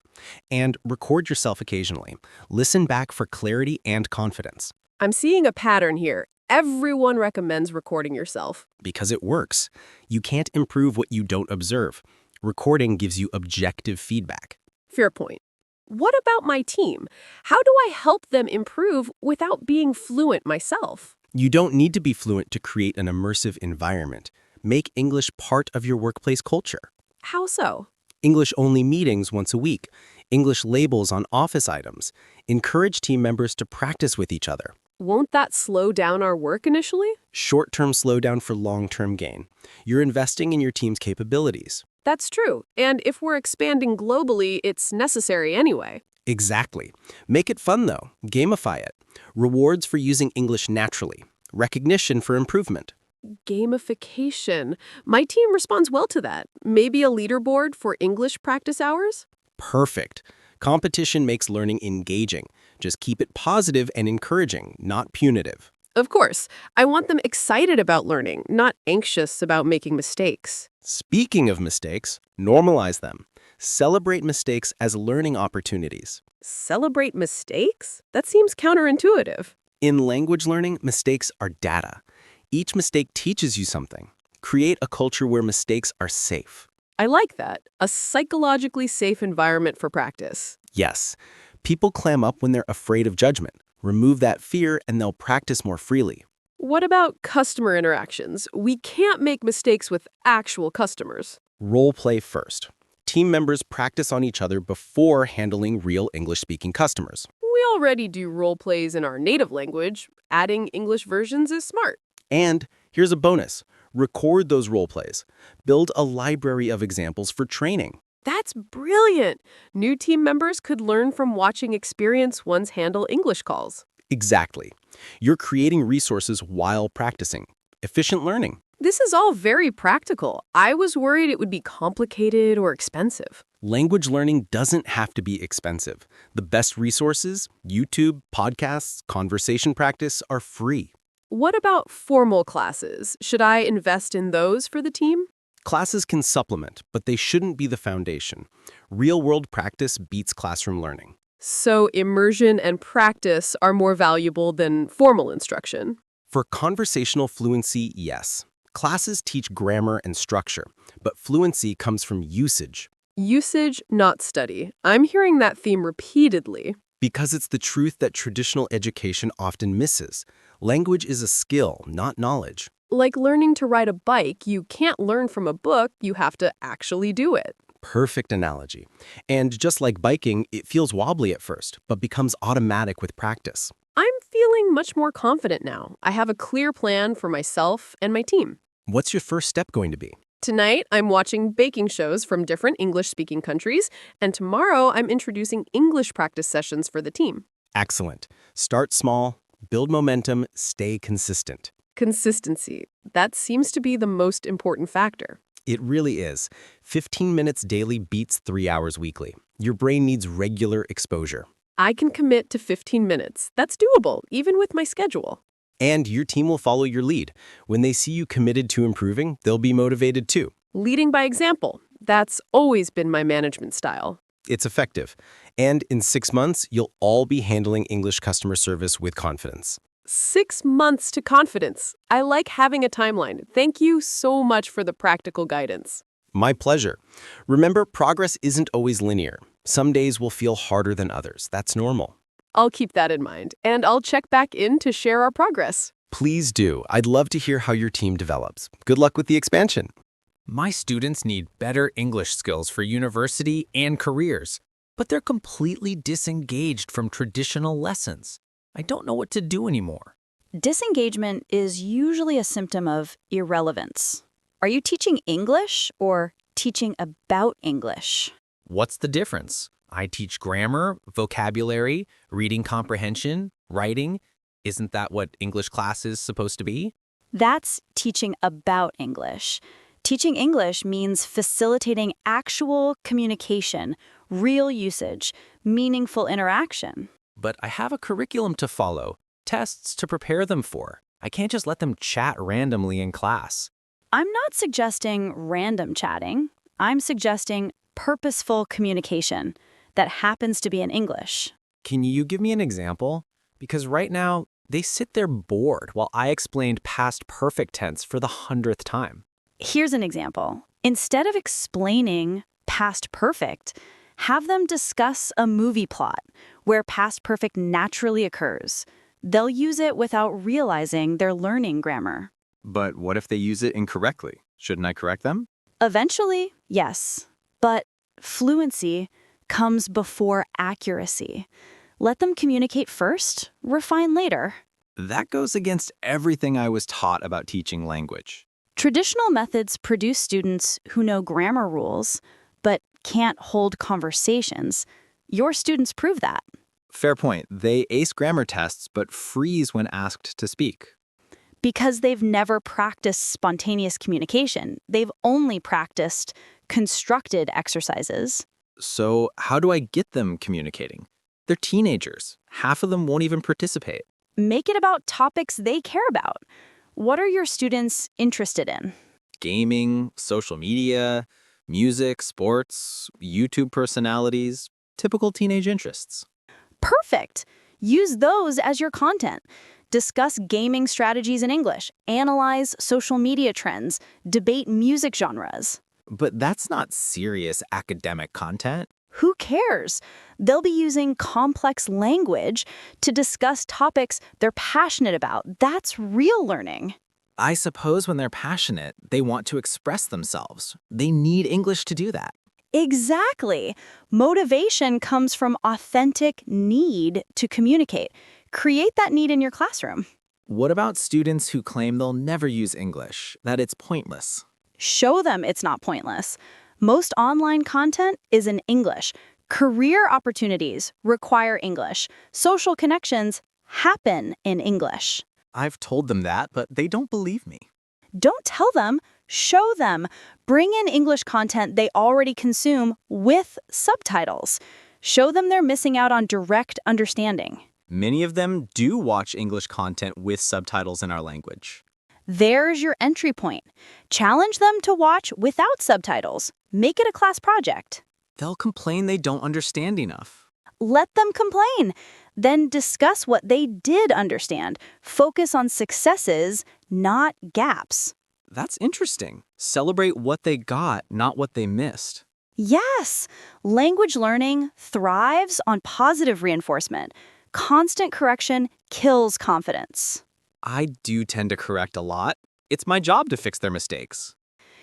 And record yourself occasionally. Listen back for clarity and confidence. I'm seeing a pattern here. Everyone recommends recording yourself. Because it works. You can't improve what you don't observe. Recording gives you objective feedback. Fair point. What about my team? How do I help them improve without being fluent myself? You don't need to be fluent to create an immersive environment. Make English part of your workplace culture. How so? English-only meetings once a week. English labels on office items. Encourage team members to practice with each other. Won't that slow down our work initially? Short-term slowdown for long-term gain. You're investing in your team's capabilities. That's true. And if we're expanding globally, it's necessary anyway. Exactly. Make it fun, though. Gamify it. Rewards for using English naturally. Recognition for improvement. Gamification. My team responds well to that. Maybe a leaderboard for English practice hours? Perfect. Competition makes learning engaging. Just keep it positive and encouraging, not punitive. Of course. I want them excited about learning, not anxious about making mistakes. Speaking of mistakes, normalize them. Celebrate mistakes as learning opportunities. Celebrate mistakes? That seems counterintuitive. In language learning, mistakes are data. Each mistake teaches you something. Create a culture where mistakes are safe. I like that. A psychologically safe environment for practice. Yes, people clam up when they're afraid of judgment. Remove that fear and they'll practice more freely. What about customer interactions? We can't make mistakes with actual customers. Role play first. Team members practice on each other before handling real English-speaking customers. We already do role plays in our native language. Adding English versions is smart. And here's a bonus. Record those role plays. Build a library of examples for training. That's brilliant. New team members could learn from watching experienced ones handle English calls. Exactly. You're creating resources while practicing. Efficient learning. This is all very practical. I was worried it would be complicated or expensive. Language learning doesn't have to be expensive. The best resources, YouTube, podcasts, conversation practice, are free. What about formal classes? Should I invest in those for the team? Classes can supplement, but they shouldn't be the foundation. Real-world practice beats classroom learning. So immersion and practice are more valuable than formal instruction. For conversational fluency, yes. Classes teach grammar and structure, but fluency comes from usage. Usage, not study. I'm hearing that theme repeatedly. Because it's the truth that traditional education often misses. Language is a skill, not knowledge. Like learning to ride a bike, you can't learn from a book, you have to actually do it. Perfect analogy. And just like biking, it feels wobbly at first, but becomes automatic with practice. I'm feeling much more confident now. I have a clear plan for myself and my team. What's your first step going to be? Tonight, I'm watching baking shows from different English-speaking countries, and tomorrow I'm introducing English practice sessions for the team. Excellent. Start small, build momentum, stay consistent. Consistency. That seems to be the most important factor. It really is. 15 minutes daily beats 3 hours weekly. Your brain needs regular exposure. I can commit to 15 minutes. That's doable, even with my schedule. And your team will follow your lead. When they see you committed to improving, they'll be motivated too. Leading by example. That's always been my management style. It's effective. And in 6 months, you'll all be handling English customer service with confidence. 6 months to confidence. I like having a timeline. Thank you so much for the practical guidance. My pleasure. Remember, progress isn't always linear. Some days will feel harder than others. That's normal. I'll keep that in mind, and I'll check back in to share our progress. Please do. I'd love to hear how your team develops. Good luck with the expansion. My students need better English skills for university and careers, but they're completely disengaged from traditional lessons. I don't know what to do anymore. Disengagement is usually a symptom of irrelevance. Are you teaching English or teaching about English? What's the difference? I teach grammar, vocabulary, reading comprehension, writing. Isn't that what English class is supposed to be? That's teaching about English. Teaching English means facilitating actual communication, real usage, meaningful interaction. But I have a curriculum to follow, tests to prepare them for. I can't just let them chat randomly in class. I'm not suggesting random chatting. I'm suggesting purposeful communication that happens to be in English. Can you give me an example? Because right now, they sit there bored while I explained past perfect tense for the 100th time. Here's an example. Instead of explaining past perfect, have them discuss a movie plot where past perfect naturally occurs. They'll use it without realizing they're learning grammar. But what if they use it incorrectly? Shouldn't I correct them? Eventually, yes. But fluency comes before accuracy. Let them communicate first, refine later. That goes against everything I was taught about teaching language. Traditional methods produce students who know grammar rules, but can't hold conversations. Your students prove that. Fair point. They ace grammar tests but freeze when asked to speak. Because they've never practiced spontaneous communication. They've only practiced constructed exercises. So how do I get them communicating? They're teenagers. Half of them won't even participate. Make it about topics they care about. What are your students interested in? Gaming, social media, music, sports, YouTube personalities, typical teenage interests. Perfect. Use those as your content. Discuss gaming strategies in English, analyze social media trends, debate music genres. But that's not serious academic content. Who cares? They'll be using complex language to discuss topics they're passionate about. That's real learning. I suppose when they're passionate, they want to express themselves. They need English to do that. Exactly. Motivation comes from authentic need to communicate. Create that need in your classroom. What about students who claim they'll never use English, that it's pointless? Show them it's not pointless. Most online content is in English. Career opportunities require English. Social connections happen in English. I've told them that, but they don't believe me. Don't tell them, show them. Bring in English content they already consume with subtitles. Show them they're missing out on direct understanding. Many of them do watch English content with subtitles in our language. There's your entry point. Challenge them to watch without subtitles. Make it a class project. They'll complain they don't understand enough. Let them complain. Then discuss what they did understand. Focus on successes, not gaps. That's interesting. Celebrate what they got, not what they missed. Yes, language learning thrives on positive reinforcement. Constant correction kills confidence. I do tend to correct a lot. It's my job to fix their mistakes.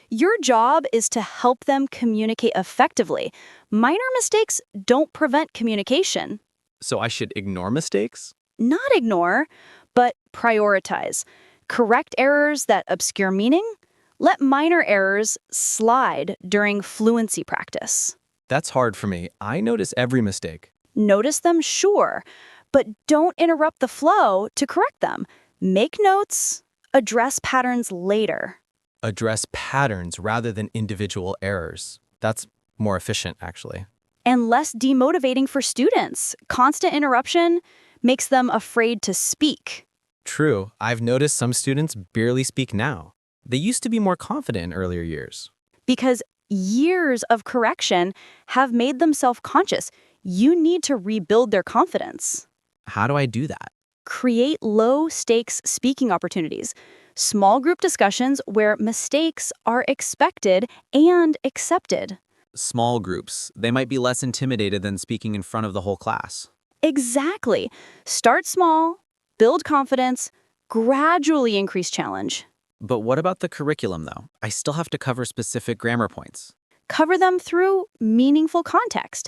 Your job is to help them communicate effectively. Minor mistakes don't prevent communication. So I should ignore mistakes? Not ignore, but prioritize. Correct errors that obscure meaning. Let minor errors slide during fluency practice. That's hard for me. I notice every mistake. Notice them, sure, but don't interrupt the flow to correct them. Make notes, address patterns later. Address patterns rather than individual errors. That's more efficient, actually. And less demotivating for students. Constant interruption makes them afraid to speak. True. I've noticed some students barely speak now. They used to be more confident in earlier years. Because years of correction have made them self-conscious. You need to rebuild their confidence. How do I do that? Create low-stakes speaking opportunities. Small group discussions where mistakes are expected and accepted. Small groups. They might be less intimidated than speaking in front of the whole class. Exactly. Start small, build confidence, gradually increase challenge. But what about the curriculum, though? I still have to cover specific grammar points. Cover them through meaningful context.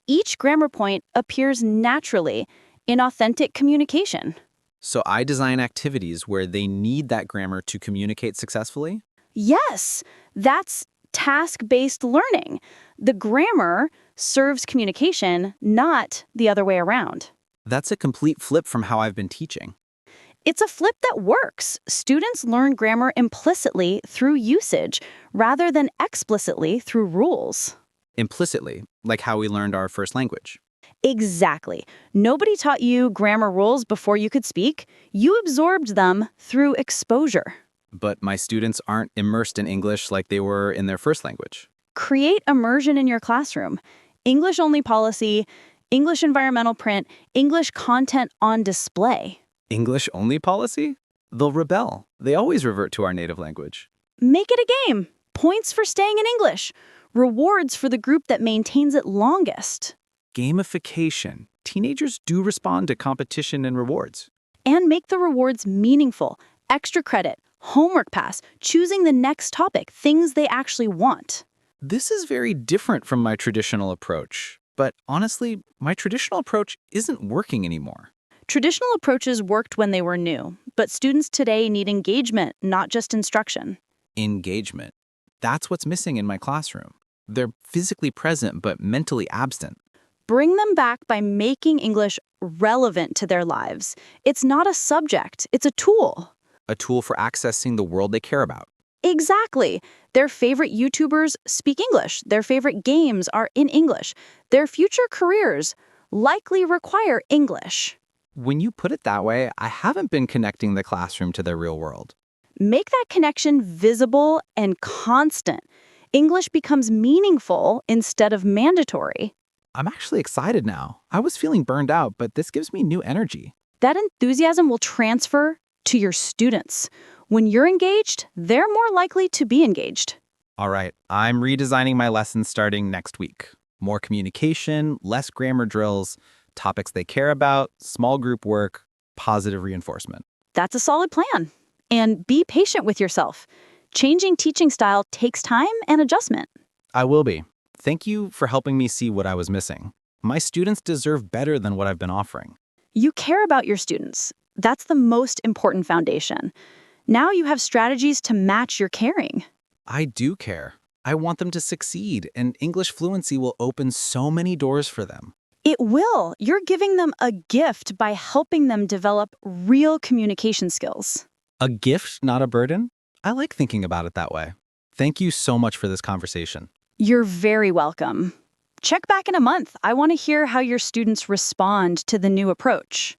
Each grammar point appears naturally in authentic communication. So I design activities where they need that grammar to communicate successfully? Yes, that's task-based learning. The grammar serves communication, not the other way around. That's a complete flip from how I've been teaching. It's a flip that works. Students learn grammar implicitly through usage rather than explicitly through rules. Implicitly, like how we learned our first language. Exactly. Nobody taught you grammar rules before you could speak. You absorbed them through exposure. But my students aren't immersed in English like they were in their first language. Create immersion in your classroom. English-only policy, English environmental print, English content on display. English-only policy? They'll rebel. They always revert to our native language. Make it a game. Points for staying in English. Rewards for the group that maintains it longest. Gamification. Teenagers do respond to competition and rewards. And make the rewards meaningful. Extra credit, homework pass, choosing the next topic, things they actually want. This is very different from my traditional approach. But honestly, my traditional approach isn't working anymore. Traditional approaches worked when they were new, but students today need engagement, not just instruction. Engagement. That's what's missing in my classroom. They're physically present but mentally absent. Bring them back by making English relevant to their lives. It's not a subject, it's a tool. A tool for accessing the world they care about. Exactly. Their favorite YouTubers speak English. Their favorite games are in English. Their future careers likely require English. When you put it that way, I haven't been connecting the classroom to their real world. Make that connection visible and constant. English becomes meaningful instead of mandatory. I'm actually excited now. I was feeling burned out, but this gives me new energy. That enthusiasm will transfer to your students. When you're engaged, they're more likely to be engaged. All right, I'm redesigning my lessons starting next week. More communication, less grammar drills, topics they care about, small group work, positive reinforcement. That's a solid plan. And be patient with yourself. Changing teaching style takes time and adjustment. I will be. Thank you for helping me see what I was missing. My students deserve better than what I've been offering. You care about your students. That's the most important foundation. Now you have strategies to match your caring. I do care. I want them to succeed, and English fluency will open so many doors for them. It will. You're giving them a gift by helping them develop real communication skills. A gift, not a burden? I like thinking about it that way. Thank you so much for this conversation. You're very welcome. Check back in a month. I want to hear how your students respond to the new approach.